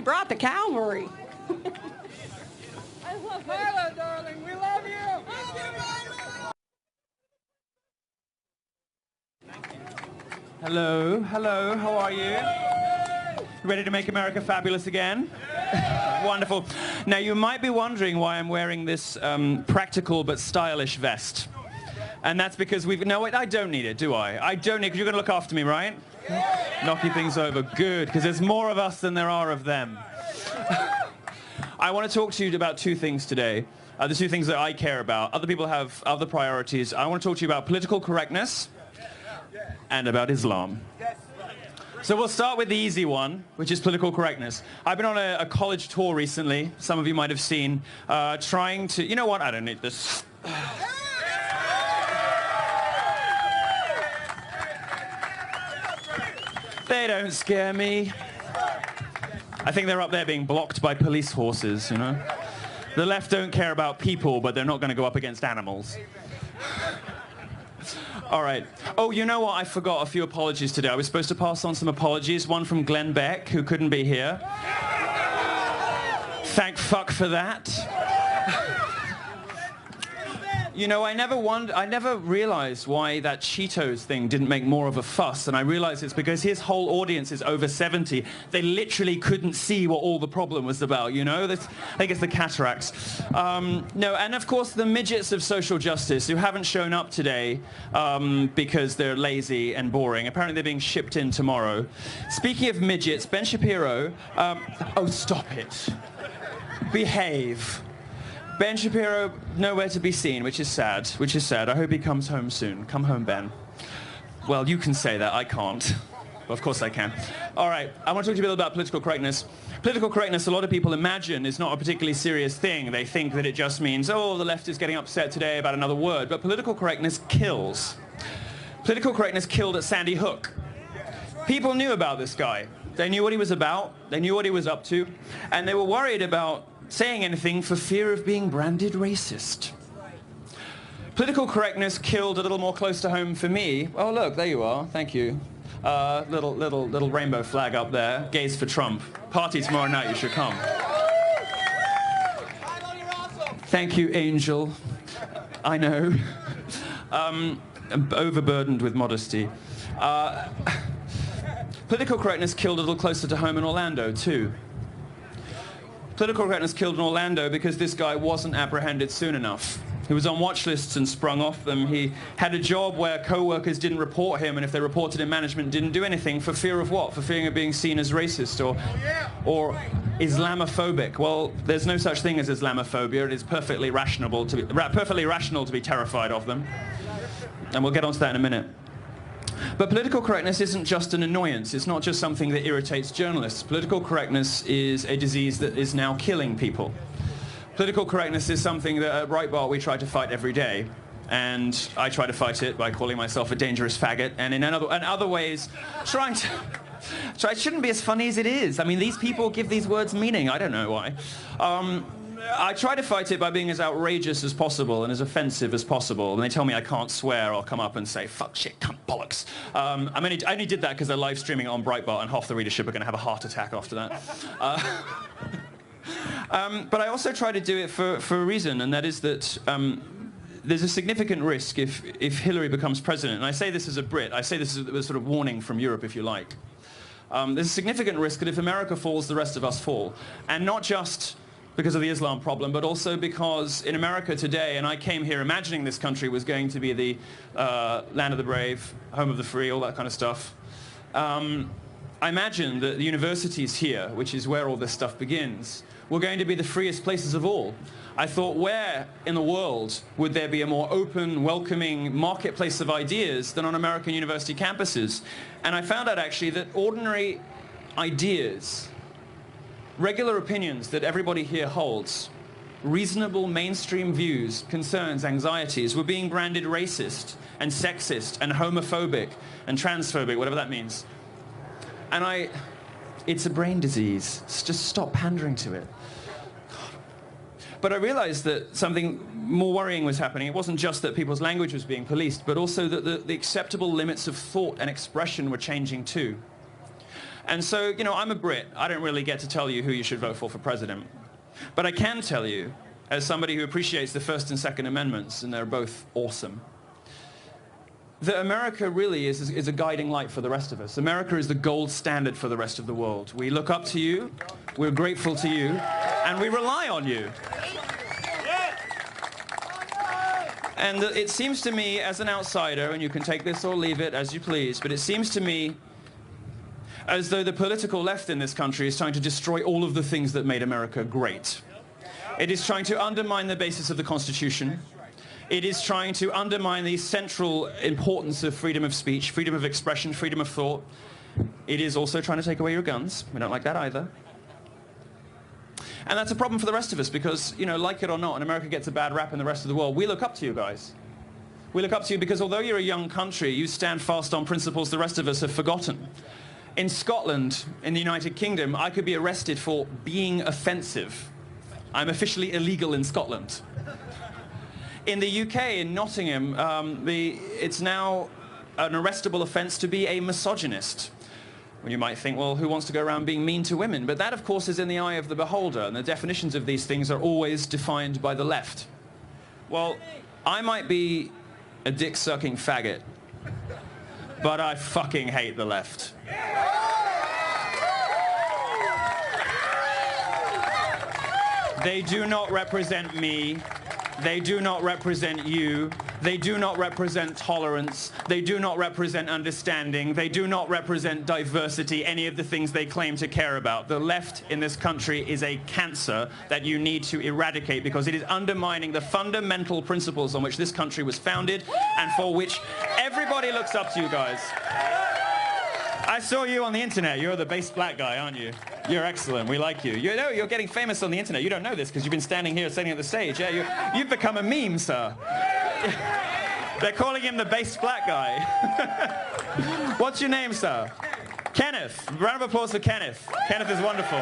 He brought the cavalry. I love Milo, darling. We love you. Hello, hello, how are you? Ready to make America fabulous again? Wonderful. Now, you might be wondering why I'm wearing this practical but stylish vest. And that's because no, wait, I don't need it, do I? I don't need it, because you're going to look after me, right? Knocking things over. Good, because there's more of us than there are of them. I want to talk to you about two things today. The two things that I care about. Other people have other priorities. I want to talk to you about political correctness and about Islam. So we'll start with the easy one, which is political correctness. I've been on a college tour recently, some of you might have seen, trying to... You know what? I don't need this. They don't scare me. I think they're up there being blocked by police horses, you know? The left don't care about people, but they're not going to go up against animals. All right. Oh, you know what? I forgot a few apologies today. I was supposed to pass on some apologies. One from Glenn Beck, who couldn't be here. Thank fuck for that. You know, I never realized why that Cheetos thing didn't make more of a fuss, and I realized it's because his whole audience is over 70. They literally couldn't see what all the problem was about, you know? I think it's the cataracts. No, and of course the midgets of social justice who haven't shown up today because they're lazy and boring. Apparently they're being shipped in tomorrow. Speaking of midgets, Ben Shapiro... oh, stop it. Behave. Ben Shapiro, nowhere to be seen, which is sad, I hope he comes home soon. Come home, Ben. Well, you can say that, I can't. Well, of course I can. All right, I want to talk to you a bit about political correctness. Political correctness, a lot of people imagine, is not a particularly serious thing. They think that it just means, oh, the left is getting upset today about another word. But political correctness kills. Political correctness killed at Sandy Hook. People knew about this guy. They knew what he was about. They knew what he was up to. And they were worried about saying anything for fear of being branded racist. Political correctness killed a little more close to home for me. Oh, look, there you are. Thank you. Little rainbow flag up there. Gays for Trump. Party tomorrow night. You should come. Thank you, Angel. I know. I'm overburdened with modesty. Political correctness killed a little closer to home in Orlando, too. Political correctness killed in Orlando because this guy wasn't apprehended soon enough. He was on watch lists and sprung off them. He had a job where co-workers didn't report him, and if they reported him, management didn't do anything for fear of what? For fear of being seen as racist or Islamophobic. Well, there's no such thing as Islamophobia. It is perfectly rational to be terrified of them. And we'll get onto that in a minute. But political correctness isn't just an annoyance. It's not just something that irritates journalists. Political correctness is a disease that is now killing people. Political correctness is something that at Breitbart we try to fight every day. And I try to fight it by calling myself a dangerous faggot, and in other ways trying to... it shouldn't be as funny as it is. I mean, these people give these words meaning. I don't know why. I try to fight it by being as outrageous as possible and as offensive as possible. And they tell me I can't swear. I'll come up and say, fuck, shit, cunt, bollocks. I only did that because they're live streaming it on Breitbart, and half the readership are going to have a heart attack after that. But I also try to do it for a reason, and that is that there's a significant risk if Hillary becomes president. And I say this as a Brit. I say this as a sort of warning from Europe, if you like. There's a significant risk that if America falls, the rest of us fall. And not just because of the Islam problem, but also because in America today, and I came here imagining this country was going to be the land of the brave, home of the free, all that kind of stuff. I imagined that the universities here, which is where all this stuff begins, were going to be the freest places of all. I thought, where in the world would there be a more open, welcoming marketplace of ideas than on American university campuses? And I found out actually that ordinary ideas, regular opinions that everybody here holds, reasonable mainstream views, concerns, anxieties, were being branded racist and sexist and homophobic and transphobic, whatever that means. And it's a brain disease. Just stop pandering to it. But I realized that something more worrying was happening. It wasn't just that people's language was being policed, but also that the acceptable limits of thought and expression were changing too. And so, you know, I'm a Brit. I don't really get to tell you who you should vote for president. But I can tell you, as somebody who appreciates the First and Second Amendments, and they're both awesome, that America really is a guiding light for the rest of us. America is the gold standard for the rest of the world. We look up to you, we're grateful to you, and we rely on you. And it seems to me, as an outsider, and you can take this or leave it as you please, but it seems to me as though the political left in this country is trying to destroy all of the things that made America great. It is trying to undermine the basis of the Constitution. It is trying to undermine the central importance of freedom of speech, freedom of expression, freedom of thought. It is also trying to take away your guns. We don't like that either. And that's a problem for the rest of us because, you know, like it or not, and America gets a bad rap in the rest of the world, we look up to you guys. We look up to you because although you're a young country, you stand fast on principles the rest of us have forgotten. In Scotland, in the United Kingdom, I could be arrested for being offensive. I'm officially illegal in Scotland. In the UK, in Nottingham, it's now an arrestable offence to be a misogynist. Well, you might think, well, who wants to go around being mean to women? But that, of course, is in the eye of the beholder, and the definitions of these things are always defined by the left. Well, I might be a dick-sucking faggot, but I fucking hate the left. They do not represent me. They do not represent you. They do not represent tolerance. They do not represent understanding. They do not represent diversity, any of the things they claim to care about. The left in this country is a cancer that you need to eradicate because it is undermining the fundamental principles on which this country was founded and for which everybody looks up to you guys. I saw you on the internet. You're the bass black guy, aren't you? You're excellent. We like you. You know, you're getting famous on the internet. You don't know this because you've been standing here sitting at the stage. Yeah, you've become a meme, sir. They're calling him the bass black guy. What's your name, sir? Kenneth. Round of applause for Kenneth. Kenneth is wonderful.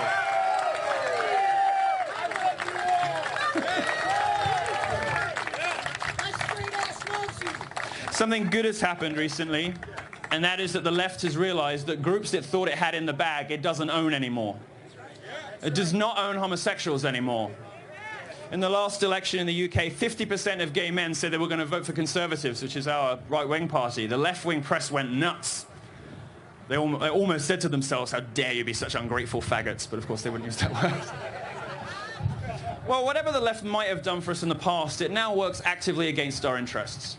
Something good has happened recently. And that is that the left has realized that groups it thought it had in the bag, it doesn't own anymore. It does not own homosexuals anymore. In the last election in the UK, 50% of gay men said they were going to vote for Conservatives, which is our right-wing party. The left-wing press went nuts. They almost said to themselves, how dare you be such ungrateful faggots, but of course they wouldn't use that word. Well, whatever the left might have done for us in the past, it now works actively against our interests.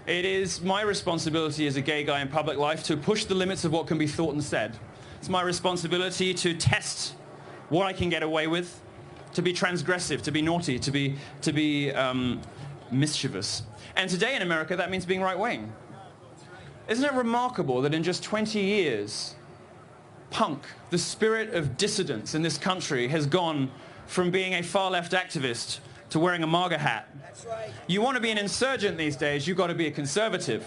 It is my responsibility as a gay guy in public life to push the limits of what can be thought and said. It's my responsibility to test what I can get away with, to be transgressive, to be naughty, to be mischievous. And today in America, that means being right-wing. Isn't it remarkable that in just 20 years, punk, the spirit of dissidence in this country, has gone from being a far-left activist to wearing a MAGA hat? That's right. You want to be an insurgent these days, you've got to be a conservative.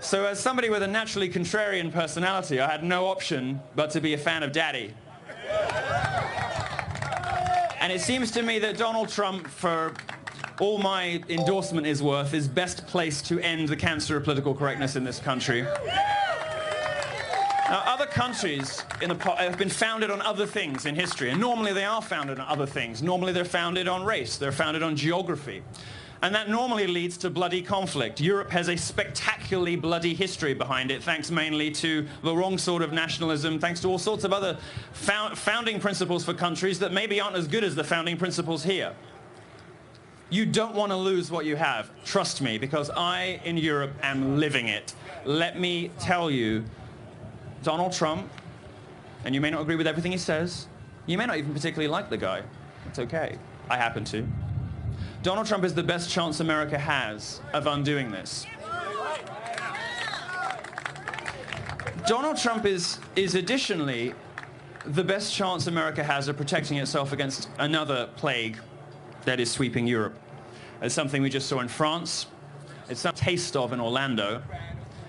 So as somebody with a naturally contrarian personality, I had no option but to be a fan of Daddy. And it seems to me that Donald Trump, for all my endorsement is worth, is best placed to end the cancer of political correctness in this country. Now, other countries have been founded on other things in history, and normally they are founded on other things. Normally they're founded on race, they're founded on geography. And that normally leads to bloody conflict. Europe has a spectacularly bloody history behind it, thanks mainly to the wrong sort of nationalism, thanks to all sorts of other founding principles for countries that maybe aren't as good as the founding principles here. You don't want to lose what you have, trust me, because I, in Europe, am living it. Let me tell you, Donald Trump, and you may not agree with everything he says, you may not even particularly like the guy. It's okay. I happen to. Donald Trump is the best chance America has of undoing this. Donald Trump is additionally the best chance America has of protecting itself against another plague that is sweeping Europe. It's something we just saw in France. It's a taste of in Orlando.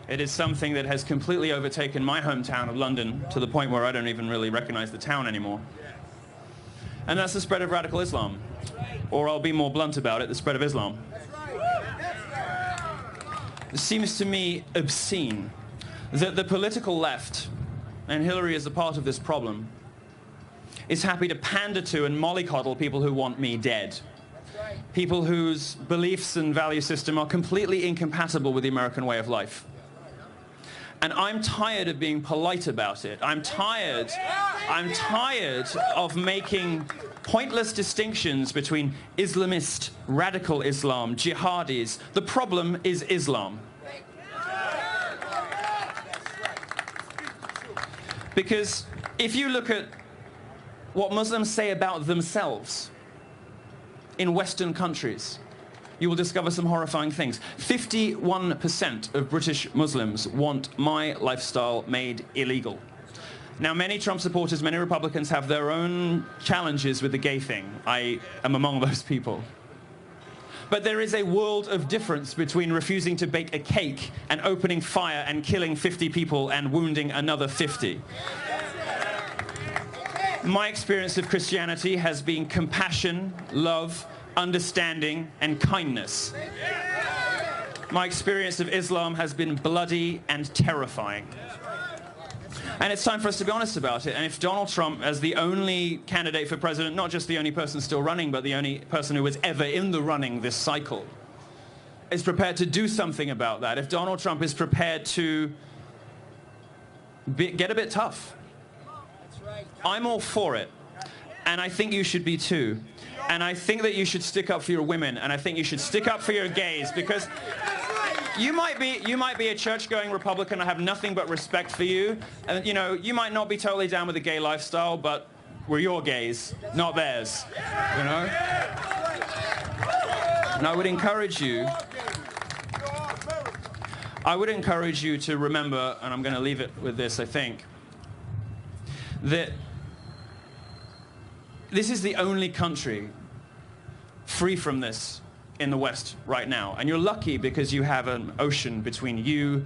It is something that has completely overtaken my hometown of London to the point where I don't even really recognize the town anymore. And that's the spread of radical Islam. Or I'll be more blunt about it, the spread of Islam. It seems to me obscene that the political left and Hillary is a part of this problem, is happy to pander to and mollycoddle people who want me dead. People whose beliefs and value system are completely incompatible with the American way of life. And I'm tired of being polite about it. I'm tired of making pointless distinctions between Islamist, radical Islam, jihadis. The problem is Islam. Because if you look at what Muslims say about themselves in Western countries, you will discover some horrifying things. 51% of British Muslims want my lifestyle made illegal. Now, many Trump supporters, many Republicans have their own challenges with the gay thing. I am among those people. But there is a world of difference between refusing to bake a cake and opening fire and killing 50 people and wounding another 50. My experience of Christianity has been compassion, love, understanding, and kindness. My experience of Islam has been bloody and terrifying. And it's time for us to be honest about it. And if Donald Trump, as the only candidate for president, not just the only person still running, but the only person who was ever in the running this cycle, is prepared to do something about that, if Donald Trump is prepared to get a bit tough, I'm all for it. And I think you should be too. And I think that you should stick up for your women, and I think you should stick up for your gays, because you might be a church-going Republican. I have nothing but respect for you. And you know, you might not be totally down with the gay lifestyle, but we're your gays, not theirs. You know? And I would encourage you to remember, and I'm going to leave it with this, I think, that this is the only country free from this in the West right now. And you're lucky because you have an ocean between you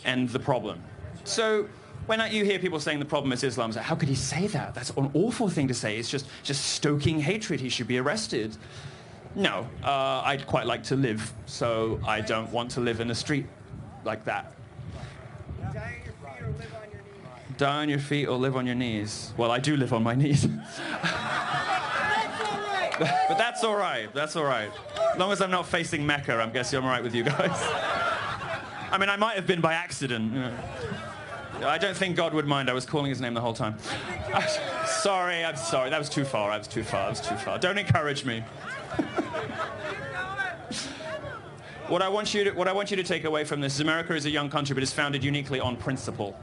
and the problem. So when you hear people saying the problem is Islam, it's like, how could he say that? That's an awful thing to say. It's just stoking hatred. He should be arrested. No, I'd quite like to live, so I don't want to live in a street like that. Die on your feet or live on your knees. Well, I do live on my knees. But that's all right. That's all right. As long as I'm not facing Mecca, I'm guessing I'm all right with you guys. I mean, I might have been by accident. You know. I don't think God would mind. I was calling his name the whole time. I'm sorry. That was too far. Don't encourage me. What I want you to take away from this is America is a young country, but it's founded uniquely on principle.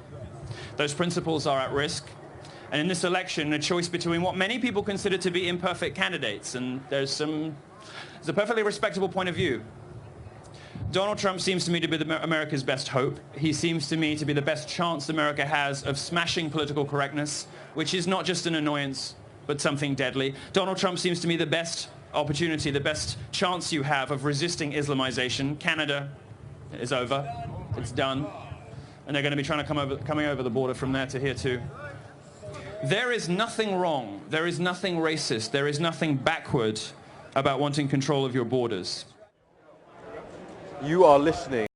Those principles are at risk. And in this election, a choice between what many people consider to be imperfect candidates, and there's a perfectly respectable point of view. Donald Trump seems to me to be America's best hope. He seems to me to be the best chance America has of smashing political correctness, which is not just an annoyance, but something deadly. Donald Trump seems to me the best opportunity, the best chance you have of resisting Islamization. Canada is over. It's done. And they're going to be coming over the border from there to here too. There is nothing wrong, there is nothing racist, there is nothing backward about wanting control of your borders. You are listening